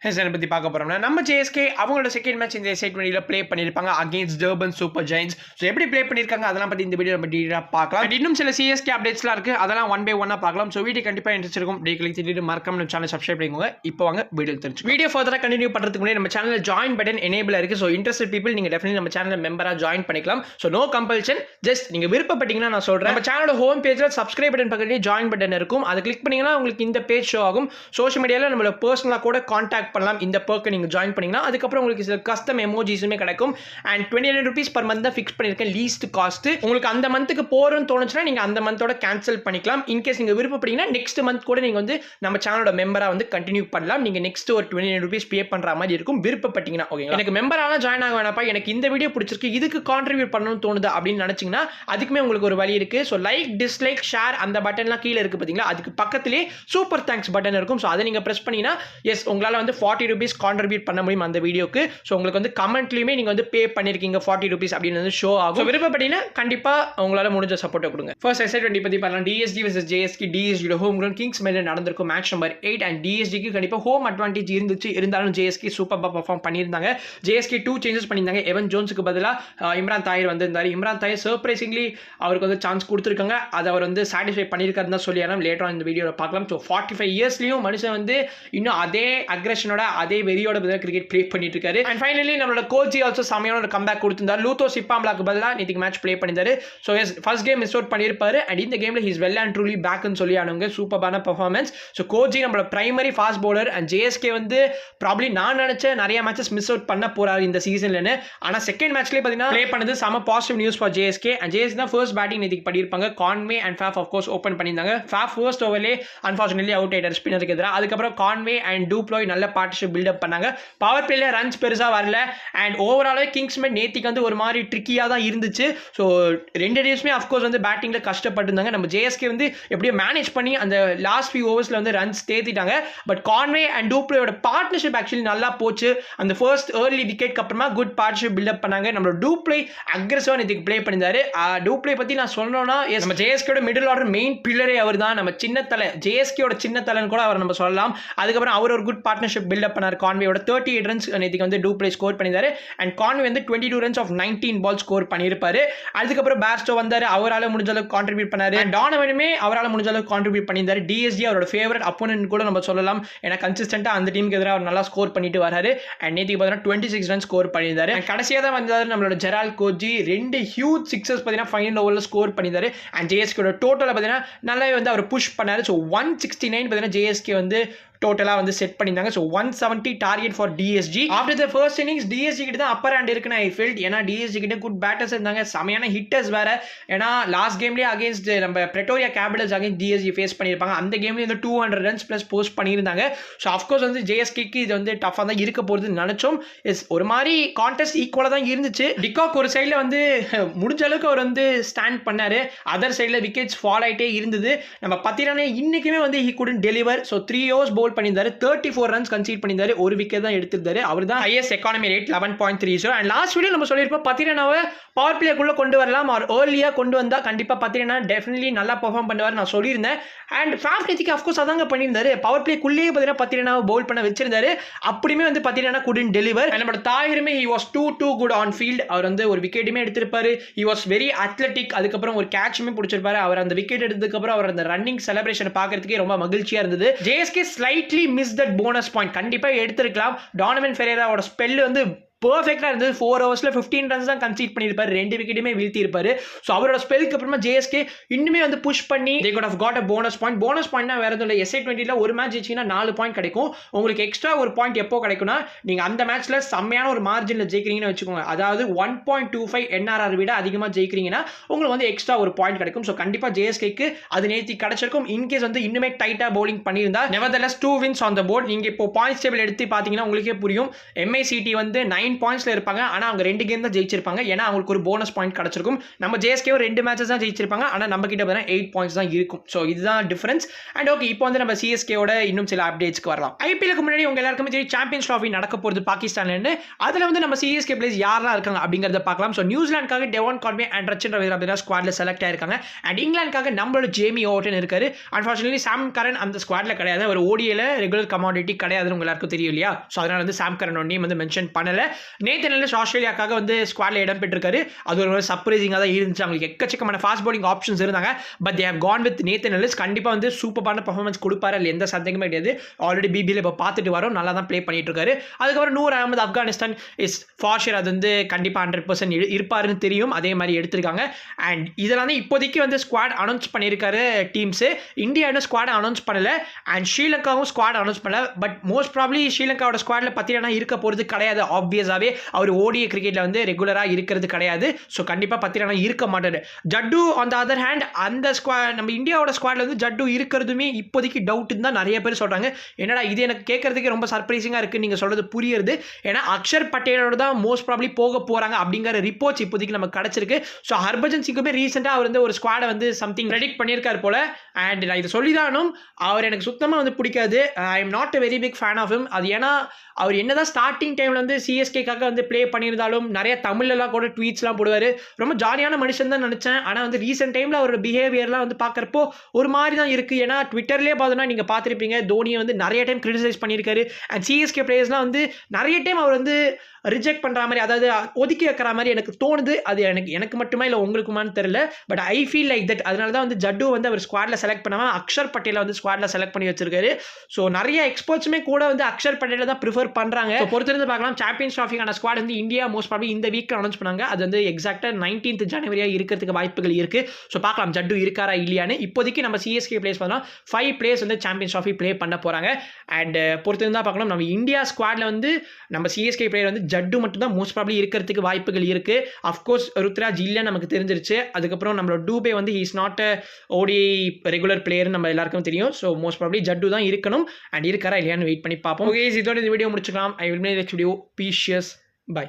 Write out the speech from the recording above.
பற்றி பார்க்க போகிறோம்னா நம்ம ஜேஎஸ்கே அவங்களோட செகண்ட் மேட்ச் இந்த S20 ப்ளே பண்ணியிருப்பாங்க against Durban super giants. So எப்படி ப்ளே பண்ணியிருக்காங்க அதெல்லாம் பற்றி இந்த வீடியோ நம்ம டீட்டெயிலாக பார்க்கலாம். இன்னும் சில சிஎஸ்கே அப்டேட்ஸ்லாம் இருக்குது, அதெல்லாம் ஒன் பை ஒன்னாக பார்க்கலாம். ஸோ வீடியோ கண்டிப்பாக இன்ட்ரெஸ்ட் இருக்கும். டீக்லிக் திடீர்னு மறக்காம நம்ம சேனல் சப்ஸ்கிரைப் பண்ணிக்கோங்க. இப்போ வாங்க வீடியோ தெரிஞ்சு வீடியோ ஃபர்தராக கண்டினியூ பண்ணுறதுக்கு முன்னாடி நம்ம சேனலில் ஜாயின் பட்டன் எனேபிள் இருக்குது. ஸோ இன்ட்ரெஸ்ட் பீப்பிள் நீங்கள் டெஃபினெட்லி நம்ம சேனலில் மெம்பராக ஜாயின் பண்ணிக்கலாம். ஸோ நோ கம்பல்ஷன், ஜஸ்ட் நீங்கள் விருப்பப்பட்டீங்கன்னா நான் சொல்கிறேன். நம்ம சேனலோட ஹோம் பேஜில் சப்ஸ்கிரைப் பட்டன் பக்கத்துலேயே ஜாயின் பட்டன் இருக்கும். அதை கிளிக் பண்ணிங்கன்னா உங்களுக்கு இந்த பேஜ் ஷோ ஆகும். சோஷியல் மீடியாவில் நம்மளை பர்சனலாக கூட கான்டாக்ட் பண்ணலாம். இந்த பர்க்கை நீங்கள் ஜாயின் பண்ணிங்கன்னா அதுக்கப்புறம் உங்களுக்கு சில கஸ்டம் எமோஜிஸுமே கிடைக்கும். அண்ட் ₹29 பர் மந்த் தான் ஃபிக்ஸ் பண்ணியிருக்கேன் லீஸ்ட் காஸ்ட். உங்களுக்கு அந்த மந்த்துக்கு போகிறோன்னு தோணுச்சுன்னா நீங்கள் அந்த மந்தோட கேன்சல் பண்ணிக்கலாம். இன்கேஸ் நீங்கள் விருப்பப்பட்டீங்கன்னா நெக்ஸ்ட் மந்த் கூட நீங்கள் வந்து நம்ம சேனலோட மெம்பராக வந்து கண்டினியூ பண்ணலாம். நீங்கள் நெக்ஸ்ட் ஒரு ₹29 பே பண்ணுற மாதிரி இருக்கும் விருப்பப்பட்டீங்கன்னா. ஓகே, எனக்கு மெம்பராலாம் ஜாயின் ஆக வேணாப்பா, எனக்கு இந்த வீடியோ பிடிச்சிருக்கு, இதுக்கு கான்ட்ரிபியூட் பண்ணணும்னு தோணுது அப்படின்னு நினச்சிங்கன்னா அதுக்குமே உங்களுக்கு ஒரு வழி இருக்குது. ஸோ லைக், டிஸ்லைக், ஷேர் அந்த பட்டன்லாம் கீழே இருக்குது பார்த்தீங்களா, அதுக்கு பக்கத்திலே சூப்பர் தேங்க்ஸ் பட்டன் இருக்கும். ஸோ அதை நீங்கள் ப்ரெஸ் பண்ணிங்கன்னா எஸ் உங்களால் வந்து ₹40 கான்ட்ரிபியூட் பண்ண முடியும் அந்த வீடியோக்கு. ஸோ உங்களுக்கு வந்து கமெண்ட்லையுமே நீங்கள் வந்து பே பண்ணியிருக்கீங்க ₹40 அப்படின்னு வந்து ஷோ ஆகும். விருப்பப்பட்டீங்கன்னா கண்டிப்பாக உங்களால் முடிஞ்ச சப்போர்ட்டை கொடுங்க. ஃபர்ஸ்ட் S20 பற்றி பார்க்கலாம். DSG vs JSK. டிஎஸ்ஜியோட ஹோம் கிரவுண்ட் கிங்ஸ் மேலே நடந்திருக்கும் மேட்ச் நம்பர் 8 அண்ட் டிஎஸ்ஜிக்கு கண்டிப்பாக ஹோம் அட்வான்டேஜ் இருந்துச்சு. இருந்தாலும் JSK சூப்பராக பர்ஃபார்ம் பண்ணியிருந்தாங்க. JSK 2 சேஞ்சஸ் பண்ணியிருந்தாங்க. எவன் ஜோன்ஸுக்கு பதிலாக இம்ரான் தாயிர் வந்திருந்தார். இம்ரான் தாயிர் சர்ப்ரைசிங்லி அவருக்கு வந்து சான்ஸ் கொடுத்துருக்காங்க. அதை அவர் வந்து சாட்டிஸ்ஃபை பண்ணியிருக்காருன்னு தான் சொல்லி ஆனால் லேட்டராக இந்த வீடியோவில் பார்க்கலாம். ஸோ 45 இயர்ஸ்லையும் மனுஷன் வந்து இன்னும் அதே அக்ரெஷனோட அதே வெறியோட கிரிக்கெட் ப்ளே பண்ணிட்டு இருக்காரு. அண்ட் ஃபைனலி நம்மளோட கோச்சி ஆல்சோ செமையான ஒரு கம்பேக் கொடுத்திருந்தார். லூத்தோ சிப்பாம்லாக்கு பதிலாக நேற்றுக்கு மேட்ச் ப்ளே பண்ணியிருந்தாரு. So his first game miss out பண்ணியிருப்பாரு. அண்ட் இந்த கேமில் ஹீஸ் வெல் அண்ட் ட்ரூலி பேக்னு சொல்லி ஆனவங்க சூப்பரான பர்ஃபார்மன்ஸ். ஸோ கோச்சி நம்மளோட primary fast bowler. And JSK வந்து ப்ராப்ளி நான் நினச்சேன் நிறைய மேட்சஸ் மிஸ் அவுட் பண்ண போறாரு இந்த சீசன்லன்னு. ஆனால் செகண்ட் மேட்ச்லேயே பார்த்தீங்கன்னா ப்ளே பண்ணது செம positive news for JSK. And JSK தான் ஃபர்ஸ்ட் பேட்டிங் நேற்றுக்கு பண்ணியிருப்பாங்க. Conway and Faf of course open பண்ணியிருந்தாங்க. ஃபேஃப் ஃபர்ஸ்ட் ஓவர்லேயே அன்ஃபார்ச்சுனேட்லி அவுட் ஆயிட்டார் ஸ்பின்னருக்கு எதிராக. அதுக்கப்புறம் கான்வே அண்ட் டூப்ளோய் நல்ல பார்ட்னர்ஷிப் பில்டப் பண்ணாங்க. பவர் பிளேல ரன்ஸ் பெருசாக வரல. அண்ட் ஓவராலாக கிங்ஸ்மேன் நேத்திக்கு வந்து ஒரு மாதிரி ட்ரிக்கியாக தான் இருந்துச்சு. ஸோ ரெண்டு டேஸ்மே அஃப்கோர்ஸ் வந்து பேட்டிங்கில் கஷ்டப்பட்டுருந்தாங்க. நம்ம JSK வந்து எப்படியோ மேனேஜ் பண்ணி அந்த லாஸ்ட் ஃபியூ ஓவர்ஸில் வந்து ரன்ஸ் தேத்திட்டாங்க. பட் கான்வே அண்ட் டூப்ளோயோட பார்ட்னர்ஷிப் ஆக்சுவலி நல்லா போச்சு. அந்த ஃபர்ஸ்ட் ஏர்லி விக்கெட்க்கு அப்புறமா குட் பார்ட்னர்ஷிப் பில்டப் பண்ணாங்க. நம்மளோட டூப்ளே அக்ரெசிவாக நேற்றுக்கு ப்ளே பண்ணியிருந்தாரு. டூப்ளே பற்றி நான் சொல்லணும்னா நம்ம JSKயோட மிடில் ஆர்டர் மெயின் பில்லரே அவர் தான். நம்ம சின்ன தலை JSKயோட சின்ன தலைன்னு கூட அவர் நம்ம சொல்லலாம். அதுக்கப்புறம் அவர் ஒரு குட் பார்ட்னர்ஷிப் பில்டப் பண்ணார். கான்வேயோட 38 ரன்ஸ் நேற்றுக்கு வந்து டூப்ளே ஸ்கோர் பண்ணியிருந்தாரு. அண்ட் கான்வே வந்து 22 ரன்ஸ் ஆஃப் 19 பால் ஸ்கோர் பண்ணியிருப்பாரு. அதுக்கப்புறம் பேர்ஸ்டோ வந்தார், அவரால் முடிஞ்ச அளவுக்கு கான்ட்ரிபியூட் பண்ணாரு. அண்ட் டானவனுமே அவரால் முடிஞ்ச அளவுக்கு கான்ட்ரிபியூட் பண்ணியிருந்தாரு. டிஎஸ்ஜி அவரோட ஃபேவரட் அப்போனன்ட் கூட நம்ம சொல்லலாம். ஏன்னா கன்சிஸ்டன்ட்டாக அந்த டீமுக்கு எதிராக அவர் நல்லா ஸ்கோர் பண்ணிட்டு வராரு. அண்ட் நேற்றுக்கு பார்த்தீங்கன்னா 26 ரன் ஸ்கோர் பண்ணியிருந்தாரு. கடைசியாக தான் வந்தார் நம்மளோட ஜெரால் கோஜி. 2 ஹியூஜ் சிக்ஸஸ் பார்த்தீங்கன்னா ஃபைனல் ஓவரில் ஸ்கோர் பண்ணியிருந்தாரு. அண்ட் JSKயோட டோட்டலை பார்த்தீங்கன்னா நல்லாவே வந்து அவர் புஷ் பண்ணாரு. ஸோ 169 பார்த்தீங்கன்னா JSK வந்து டோட்டலாக வந்து செட் பண்ணியிருந்தாங்க. So 170 target for TSG. After the first innings TSG கிட்ட தான் அப்பர் ஹேண்ட் இருக்குன்னு ஐ ஃபீல்ட். ஏன்னா டிஎஸ்ஜி கிட்ட குட் பேட்டர்ஸ் இருந்தாங்க, செமையான ஹிட்டர்ஸ் வேற. ஏன்னா லாஸ்ட் கேம்லேயே அகேன்ஸ்ட் நம்ம பிரெட்டோரியா கேபிட்டல்ஸ் அகேன்ஸ்ட் டிஎஸ்ஜி ஃபேஸ் பண்ணியிருப்பாங்க. அந்த கேம்லேயே வந்து 200 ரன்ஸ் ப்ளஸ் போஸ்ட் பண்ணியிருந்தாங்க. ஸோ அஃப்கோர்ஸ் வந்து JSKக்கு இது வந்து டஃபாக தான் இருக்க போகிறது நினச்சோம். எஸ் ஒரு மாதிரி கான்டெஸ்ட் ஈக்குவலாக தான் இருந்துச்சு. டிகாக் ஒரு சைடில் வந்து முடிஞ்ச அளவுக்கு அவர் வந்து ஸ்டாண்ட் பண்ணார். அதர் சைடில் விக்கெட்ஸ் ஃபால் ஆகிட்டே இருந்தது. நம்ம பத்திரானே இன்னைக்குமே வந்து he couldn't deliver. So 3 overs Pavul பண்ணியிருந்தாரு. 34 ரன்ஸ் கன்சீட் பண்ணியிருந்தாரு. ஒரு விக்கெட் தான் எடுத்திருந்தாரு. அவர் தான் highest economy rate 11.30. And last video நம்ம சொல்லியிருப்போம் பத்திரனாவை பவர் பிளேக்குள்ளே கொண்டு வரலாம். அவர் ஏர்லியாக கொண்டு வந்தால் கண்டிப்பாக பத்திரனா டெஃபினெட்லி நல்லா பெர்ஃபார்ம் பண்ணுவார் நான் சொல்லியிருந்தேன். அண்ட் ஃபேஃப் நேத்திக்கு அஃப்கோர்ஸ் அதாங்க பண்ணியிருந்தாரு. பவர் பிளேக்குள்ளேயே பார்த்தீங்கன்னா பத்திரனாவை பவுல் பண்ண வச்சிருந்தாரு. அப்படியுமே வந்து பத்திரனா குடன் டெலிவர். நம்மளோட தாயிரமே he was too good on field. அவர் வந்து ஒரு விக்கெட்டுமே எடுத்திருப்பாரு. He was very athletic. அதுக்கப்புறம் ஒரு கேட்சுமே பிடிச்சிருப்பாரு. அவர் அந்த விக்கெட் எடுத்ததுக்கப்புறம் அவர் அந்த ரன்னிங் செலிப்ரேஷன் பார்க்கறதுக்கே ரொம்ப மகிழ்ச்சியாக இருந்தது. JSK slightly miss that bonus point. கண்டிப்பாக எடுத்திருக்கலாம். டானவன் ஃபெரேராவோட ஸ்பெல் வந்து பர்ஃபெக்டாக இருந்தது. 4 ஓவர்ஸில் 15 ரன்ஸ் தான் கன்சீட் பண்ணியிருப்பாரு. 2 விக்கெட்டுமே வீழ்த்தி இருப்பாரு. ஸோ அவரோட ஸ்பெல்க்கு அப்புறமா JSK இன்னுமே வந்து புஷ் பண்ணி they could have got a bonus point. Bonus பாயிண்ட்னா வேறு எதுவும் இல்லை. SA20 ஒரு மேட்ச் ஜெயிச்சிங்கன்னா 4 பாயிண்ட் கிடைக்கும். உங்களுக்கு எக்ஸ்ட்ரா ஒரு பாயிண்ட் எப்போ கிடைக்கும்னா நீங்கள் அந்த மேட்ச்சில் செம்மையான ஒரு மார்ஜினில் ஜெயிக்கிறீங்கன்னு வச்சுக்கோங்க. அதாவது 1.25 NRR விட அதிகமாக ஜெயிக்கிறீங்கன்னா உங்களுக்கு வந்து எக்ஸ்ட்ரா ஒரு பாயிண்ட் கிடைக்கும். ஸோ கண்டிப்பாக JSKக்கு அது நேற்று கிடைச்சிருக்கும். இன்கேஸ் வந்து இன்னுமே டைட்டாக பவுலிங் பண்ணியிருந்தா nevertheless 2 wins on the board. நீங்கள் இப்போ பாயிண்ட்ஸ் டேபிள் எடுத்து பார்த்தீங்கன்னா உங்களுக்கே புரியும். MICT வந்து 9 9 பாயிண்ட்ஸ்ல இருப்பாங்க. ஆனா அவங்க 2 கேம் தான் ஜெயிச்சிருப்பாங்க. ஏன்னா அவங்களுக்கு ஒரு போனஸ் பாயிண்ட் கிடைச்சிருக்கும். நம்ம ஜேஎஸ்கே 2 மேட்சஸ் தான் ஜெயிச்சிருப்பாங்க. ஆனா நம்ம கிட்ட பார்த்தா 8 பாயிண்ட்ஸ் தான் இருக்கும். ஸோ இதுதான் டிஃபரன்ஸ். அண்ட் ஓகே, இப்போ வந்து நம்ம சிஎஸ்கேவோட இன்னும் சில அப்டேட்ஸ்க்கு வரலாம். ஐபிஎலுக்கு முன்னாடி உங்க எல்லாருக்குமே தெரியும் சாம்பியன்ஸ் ட்ராஃபி நடக்க போகிறது பாகிஸ்தான்ல. அதில் வந்து நம்ம சிஎஸ்கே பிளேயர்ஸ் யாரெல்லாம் இருக்காங்க அப்படிங்கிறத பார்க்கலாம். ஸோ நியூசிலாந்துக்காக Devon Conway and Rachin Ravindra அப்படின்னா ஸ்குவாட்ல செலக்ட் ஆயிருக்காங்க. அண்ட் இங்கிலாந்துக்காக நம்மளோட ஜேமி ஓவர்டன் இருக்காரு. அன்ஃபார்ச்சுனேட்லி சாம் கரன் அந்த ஸ்குவாட்ல கிடையாது. அவர் ஓடிஏல ரெகுலர் கமாடிட்டி கிடையாதுன்னு உங்க எல்லாருக்கும் தெரியும் இல்லையா? ஸோ அதனால வந்து சாம் கரனோட நேம் வந்து மென்ஷன் பண்ணல. நேத்தன் எல்லிஸ் ஆஸ்திரேலியாக்காக வந்து ஸ்குவாட்ல இடம் பெற்றிருக்காரு. அது ஒரு சர்ப்ரைசிங்காக தான் இருந்துச்சு. அவங்களுக்கு எக்கச்சக்கமான ஃபாஸ்ட் பவுலிங் ஆப்ஷன்ஸ் இருந்தாங்க. But they have gone with Nathan Ellis. கண்டிப்பாக வந்து சூப்பரான பர்ஃபார்மன்ஸ் கொடுப்பாரு, அதில் எந்த சந்தேகமே கிடையாது. ஆல்ரெடி பிபியில் இப்போ பார்த்துட்டு வரோம், நல்லா தான் ப்ளே பண்ணிட்டு இருக்காரு. அதுக்கப்புறம் நூர் அகமது ஆப்கானிஸ்தான் இஸ் ஃபார் அது வந்து கண்டிப்பாக 100% இருப்பாருன்னு தெரியும். அதே மாதிரி எடுத்திருக்காங்க. அண்ட் இதெல்லாம் வந்து இப்போதைக்கு வந்து ஸ்குவாட் அனௌன்ஸ் பண்ணியிருக்காரு டீம்ஸு. இந்தியா இன்னும் ஸ்குவாட் அனௌன்ஸ் பண்ணல. அண்ட் ஸ்ரீலங்காவும் ஸ்குவாட் அனௌன்ஸ் பண்ணல. பட் மோஸ்ட் ப்ராப்ளி ஸ்ரீலங்காவோட ஸ்குவாட்ல பத்திரனா இருக்க போகிறது கிடையாது. ஆப்வியஸாகவே அவர் ஓடிஏ கிரிக்கெட்டில் வந்து ரெகுலராக இருக்கிறது கிடையாது. ஸோ கண்டிப்பாக பத்திரனா இருக்க மாட்டாரு. ஜட்டு ஆன் த அதர் ஹேண்ட் அந்த நம்ம இந்தியாவோட ஸ்குவாட்ல வந்து ஜட்டு இருக்கிறதுமே இப்போதைக்கு டவுட்னு தான் நிறைய பேர் சொல்கிறாங்க. என்னடா இது எனக்கு கேட்கறதுக்கு ரொம்ப சர்ப்ரைசிங்காக இருக்குது. நீங்கள் சொல்கிறது புரியுது. ஏன்னா அக்ஷர் பட்டேலோட தான் மோஸ்ட் ப்ராப்ளி போக போகிறாங்க அப்படிங்கிற ரிப்போர்ட்ஸ் இப்போதைக்கு நமக்கு கிடச்சிருக்கு. ஸோ ஹர்பஜன் சிங்குமே ரீசெண்டாக அவர் வந்து ஒரு ஸ்குவாடை வந்து சம்திங் ப்ரெடிக்ட் பண்ணியிருக்காரு போல. அண்ட் நான் இதை சொல்லிதானும் அவர் எனக்கு சுத்தமாக வந்து பிடிக்காது. I am not a very big fan of him. அது ஏன்னா அவர் என்னதான் ஸ்டார்டிங் டைமில் வந்து சிஎஸ்கேக்காக வந்து ப்ளே பண்ணியிருந்தாலும் நிறைய தமிழ்லாம் கூட ட்வீட்ஸ்லாம் போடுவார். ரொம்ப ஜாலியான மனுஷன் தான் நினச்சேன். ஆனால் வந்து ரீசெண்ட் டைமில் அவரோட பிஹேவியர்லாம் வந்து பார்க்குறப்போ ஒரு மாதிரி தான் இருக்குது. ஏன்னா ட்விட்டர்லேயே பார்த்தோன்னா நீங்கள் பார்த்துருப்பீங்க, தோனியை வந்து நிறைய டைம் கிரிட்டிசைஸ் பண்ணியிருக்காரு. அண்ட் சிஎஸ்கே பிளேயர்ஸ்லாம் வந்து நிறைய டைம் அவர் வந்து ரிஜெக்ட் பண்ணுற மாதிரி, அதாவது ஒதுக்கி வைக்கிற மாதிரி எனக்கு தோணுது. அது எனக்கு மட்டுமா இல்லை உங்களுக்குமான்னு தெரியல. But I feel like that. அதனால தான் வந்து ஜட்டு வந்து அவர் ஸ்குவாடில் செலக்ட் பண்ணாமல் அக்ஷர் பட்டேலை வந்து ஸ்குவாடில் செலக்ட் பண்ணி வச்சிருக்காரு. ஸோ நிறைய எக்ஸ்பர்ட்ஸுமே கூட வந்து அக்ஷர் பட்டேலை தான் ப்ரிஃபர் பண்ணுறாங்க. பொறுத்திருந்து பார்க்கலாம். சாம்பியன்ஸ் ட்ராஃபிக்கான ஸ்குவாட் வந்து இந்தியா மோஸ்ட் ப்ராபப்லி இந்த வீக் அனௌன்ஸ் பண்ணாங்க. அது வந்து எக்ஸாக்டாக 19th ஜனவரியாக இருக்கிறதுக்கு வாய்ப்புகள் இருக்குது. ஸோ பார்க்கலாம் ஜட்டு இருக்காரா இல்லையான்னு. இப்போதைக்கு நம்ம சிஎஸ்கே பிளேஸ் பண்ணலாம் 5 பிளேயர்ஸ் வந்து சாம்பியன்ஸ் ட்ராஃபி ப்ளே பண்ண போகிறாங்க. அண்ட் பொறுத்திருந்தா பார்க்கலாம். நம்ம இந்தியா ஸ்குவாடில் வந்து நம்ம சிஎஸ்கே பிளேயர் வந்து ஜட்டு மட்டும் தான் மோஸ்ட் ப்ராபப்லி இருக்கிறதுக்கு வாய்ப்புகள் இருக்கு. அஃப்கோர்ஸ் ருத்ராஜ் இல்ல நமக்கு தெரிஞ்சிருச்சு. அதுக்கப்புறம் நம்மளோட டூபே வந்து he is not a ODI regular player நம்ம எல்லாருக்கும் தெரியும். ஸோ மோஸ்ட் ப்ராபப்லி ஜட்டு தான் இருக்கணும். அண்ட் இருக்காரா இல்லையான்னு வெயிட் பண்ணி பார்ப்போம். ஓகே, இதோட இந்த வீடியோ முடிச்சுக்கலாம். I will make next video. பீஷியஸ் பை.